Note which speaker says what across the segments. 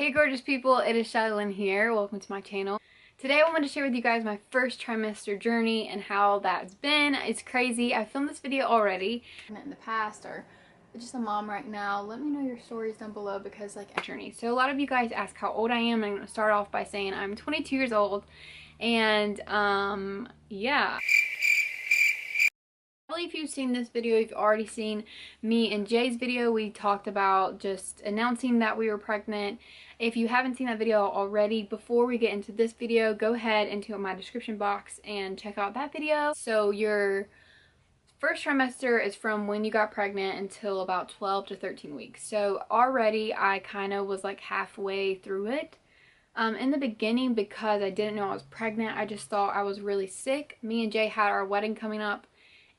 Speaker 1: Hey gorgeous people, it is shellylynn here. Welcome to my channel. Today I wanted to share with you guys my first trimester journey and how that's been. It's crazy. I filmed this video already in the past, or just a mom right now. Let me know your stories down below because journey. So a lot of you guys ask how old I am. I'm going to start off by saying I'm 22 years old and yeah. Probably if you've seen this video, you've already seen me and Jay's video. We talked about just announcing that we were pregnant. If you haven't seen that video already, before we get into this video, go ahead into my description box and check out that video. So your first trimester is from when you got pregnant until about 12 to 13 weeks. So already I kind of was like halfway through it. In the beginning, because I didn't know I was pregnant, I just thought I was really sick. Me and Jay had our wedding coming up,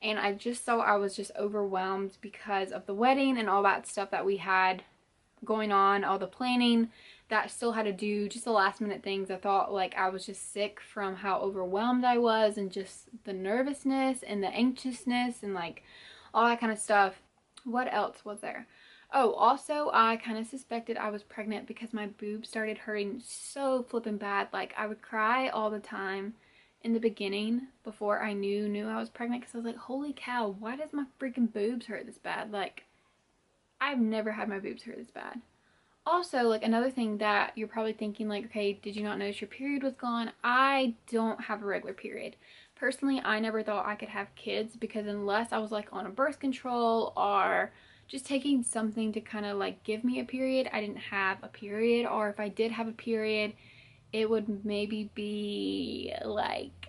Speaker 1: and I just thought I was just overwhelmed because of the wedding and all that stuff that we had going on, all the planning that still had to do, just the last minute things. I thought like I was just sick from how overwhelmed I was and just the nervousness and the anxiousness and like all that kind of stuff. What else was there? Oh, also I kind of suspected I was pregnant because my boobs started hurting so flippin' bad. Like I would cry all the time in the beginning before I knew I was pregnant, because I was like, holy cow, why does my freaking boobs hurt this bad? Like I've never had my boobs hurt this bad. Also, like another thing that you're probably thinking, like, okay, did you not notice your period was gone? I don't have a regular period. Personally, I never thought I could have kids, because unless I was like on a birth control or just taking something to kind of like give me a period, I didn't have a period. Or if I did have a period, it would maybe be like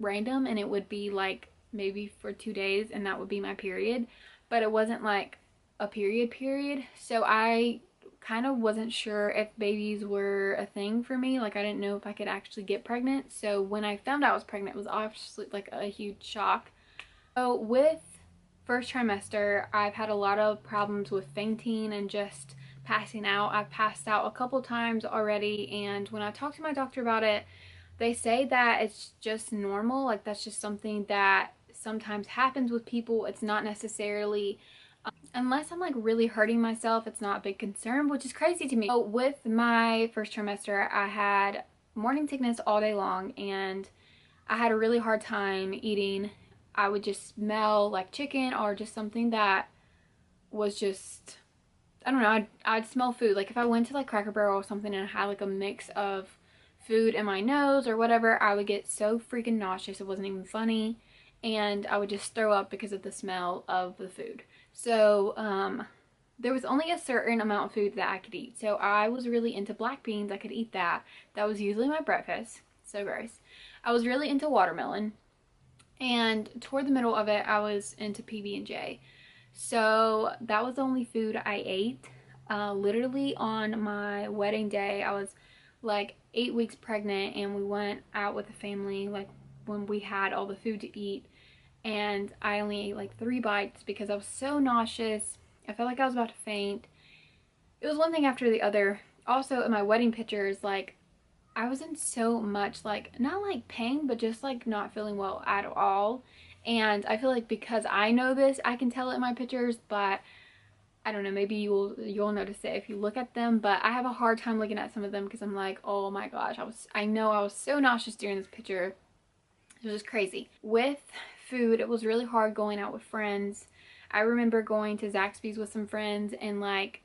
Speaker 1: random, and it would be like maybe for 2 days, and that would be my period, but it wasn't like a period. So I kind of wasn't sure if babies were a thing for me. Like I didn't know if I could actually get pregnant. So when I found out I was pregnant, it was obviously like a huge shock. So with first trimester, I've had a lot of problems with fainting and just passing out. I've passed out a couple times already, and when I talked to my doctor about it, they say that it's just normal. Like that's just something that sometimes happens with people. It's not necessarily, unless I'm like really hurting myself, it's not a big concern, which is crazy to me. So with my first trimester, I had morning sickness all day long, and I had a really hard time eating. I would just smell like chicken or just something that was just, I don't know, I'd smell food. Like if I went to like Cracker Barrel or something and I had like a mix of food in my nose or whatever, I would get so freaking nauseous, it wasn't even funny, and I would just throw up because of the smell of the food. So there was only a certain amount of food that I could eat. So I was really into black beans. I could eat that. That was usually my breakfast. So gross. I was really into watermelon, and toward the middle of it I was into PB&J. So that was the only food I ate. Literally on my wedding day, I was like 8 weeks pregnant, and we went out with the family like when we had all the food to eat, and I only ate like 3 bites because I was so nauseous. I felt like I was about to faint. It was one thing after the other. Also in my wedding pictures, like I was in so much like, not like pain, but just like not feeling well at all. And I feel like because I know this, I can tell it in my pictures, but I don't know, maybe you'll notice it if you look at them. But I have a hard time looking at some of them because I'm like, oh my gosh, I know I was so nauseous during this picture. It was just crazy. With food, it was really hard going out with friends. I remember going to Zaxby's with some friends, and like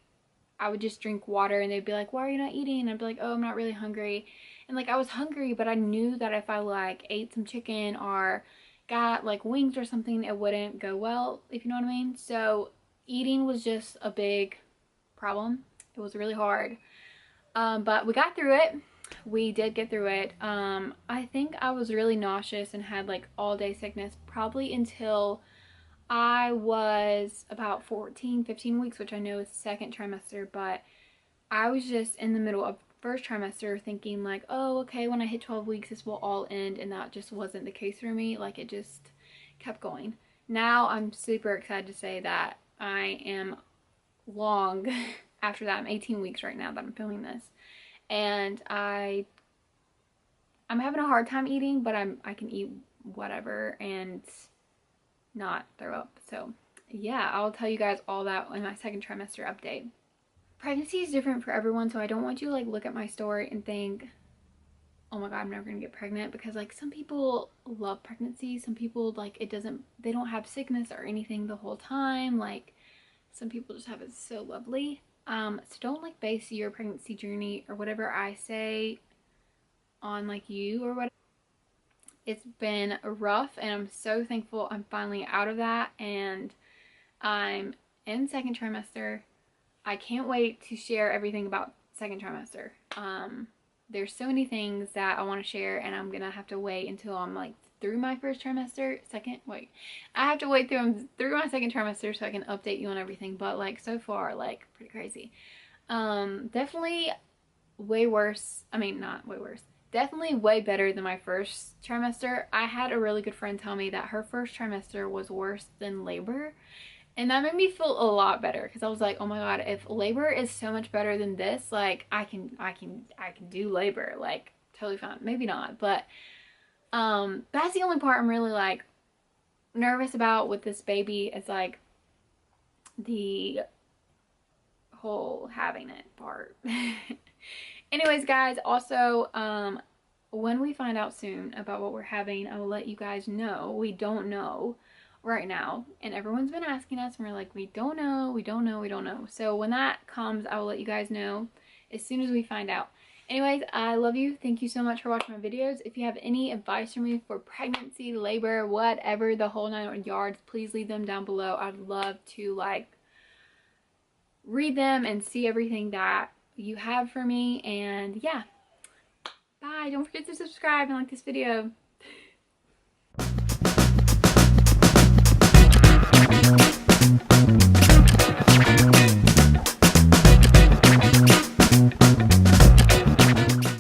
Speaker 1: I would just drink water, and they'd be like, why are you not eating? And I'd be like, oh, I'm not really hungry. And like I was hungry, but I knew that if I like ate some chicken or got like wings or something, it wouldn't go well, if you know what I mean. So eating was just a big problem. It was really hard, but we got through it. We did get through it. I think I was really nauseous and had like all day sickness probably until I was about 14-15 weeks, which I know is second trimester, but I was just in the middle of first trimester thinking like, oh, okay, when I hit 12 weeks this will all end, and that just wasn't the case for me. Like it just kept going. Now I'm super excited to say that I am long after that. I'm 18 weeks right now that I'm filming this, and I'm having a hard time eating, but I can eat whatever and not throw up. So yeah, I'll tell you guys all that in my second trimester update. pregnancy is different for everyone, so I don't want you to like look at my story and think, oh my god, I'm never gonna get pregnant, because like some people love pregnancy, some people like they don't have sickness or anything the whole time, like some people just have it so lovely. So don't like base your pregnancy journey or whatever I say on like you or whatever. It's been rough, and I'm so thankful I'm finally out of that, and I'm in second trimester. I can't wait to share everything about second trimester. There's so many things that I want to share, and I'm gonna have to wait until I'm like through my first trimester. I have to wait through my second trimester so I can update you on everything. But like so far, like pretty crazy. Definitely way worse. I mean, not way worse. Definitely way better than my first trimester. I had a really good friend tell me that her first trimester was worse than labor. And that made me feel a lot better, because I was like, oh my god, if labor is so much better than this, like I can do labor, like totally fine. Maybe not, but that's the only part I'm really like nervous about with this baby, is like the whole having it part. Anyways, guys, also when we find out soon about what we're having, I will let you guys know. We don't know right now, and everyone's been asking us, and we're like, we don't know. So when that comes, I will let you guys know as soon as we find out. Anyways, I love you. Thank you so much for watching my videos. If you have any advice for me for pregnancy, labor, whatever, the whole 9 yards, please leave them down below. I'd love to like read them and see everything that you have for me. And yeah, bye. Don't forget to subscribe and like this video.